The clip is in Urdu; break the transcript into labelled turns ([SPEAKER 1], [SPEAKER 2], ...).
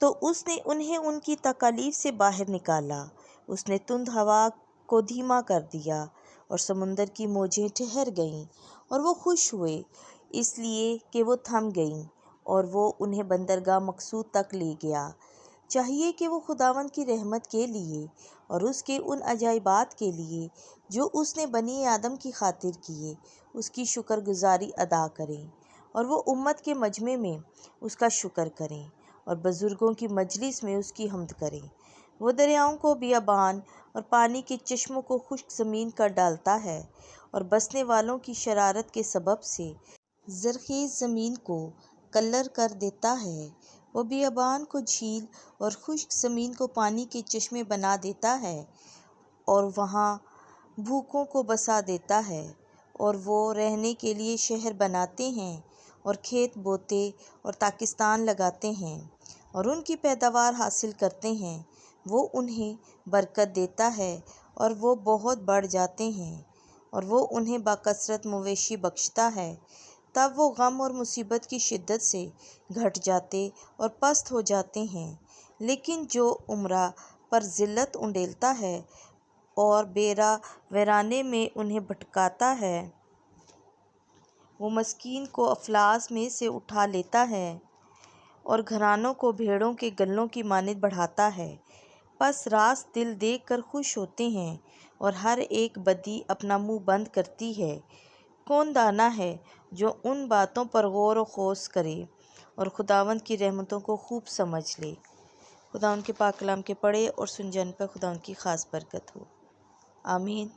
[SPEAKER 1] تو اس نے انہیں ان کی تکالیف سے باہر نکالا۔ اس نے تند ہوا کو دھیما کر دیا اور سمندر کی موجیں ٹھہر گئیں اور وہ خوش ہوئے اس لیے کہ وہ تھم گئیں، اور وہ انہیں بندرگاہ مقصود تک لے گیا۔ چاہیے کہ وہ خداوند کی رحمت کے لیے اور اس کے ان عجائبات کے لیے جو اس نے بنی آدم کی خاطر کیے، اس کی شکر گزاری ادا کریں، اور وہ امت کے مجمع میں اس کا شکر کریں اور بزرگوں کی مجلس میں اس کی حمد کریں۔ وہ دریاؤں کو بیابان اور پانی کے چشموں کو خشک زمین کر ڈالتا ہے، اور بسنے والوں کی شرارت کے سبب سے زرخیز زمین کو کلر کر دیتا ہے۔ وہ بیابان کو جھیل اور خشک زمین کو پانی کے چشمے بنا دیتا ہے، اور وہاں بھوکوں کو بسا دیتا ہے، اور وہ رہنے کے لیے شہر بناتے ہیں اور کھیت بوتے اور تاکستان لگاتے ہیں اور ان کی پیداوار حاصل کرتے ہیں۔ وہ انہیں برکت دیتا ہے اور وہ بہت بڑھ جاتے ہیں، اور وہ انہیں باکثرت مویشی بخشتا ہے۔ تب وہ غم اور مصیبت کی شدت سے گھٹ جاتے اور پست ہو جاتے ہیں، لیکن جو عمرہ پر ذلت انڈیلتا ہے اور بیرا ویرانے میں انہیں بھٹکاتا ہے، وہ مسکین کو افلاس میں سے اٹھا لیتا ہے اور گھرانوں کو بھیڑوں کے گلوں کی مانند بڑھاتا ہے۔ پس راست دل دیکھ کر خوش ہوتے ہیں، اور ہر ایک بدی اپنا منہ بند کرتی ہے۔ کون دانا ہے جو ان باتوں پر غور و خوض کرے اور خداوند کی رحمتوں کو خوب سمجھ لے۔ خداوند کے پاک کلام کے پڑھے اور سن جانے پر خداوند کی خاص برکت ہو۔ آمین۔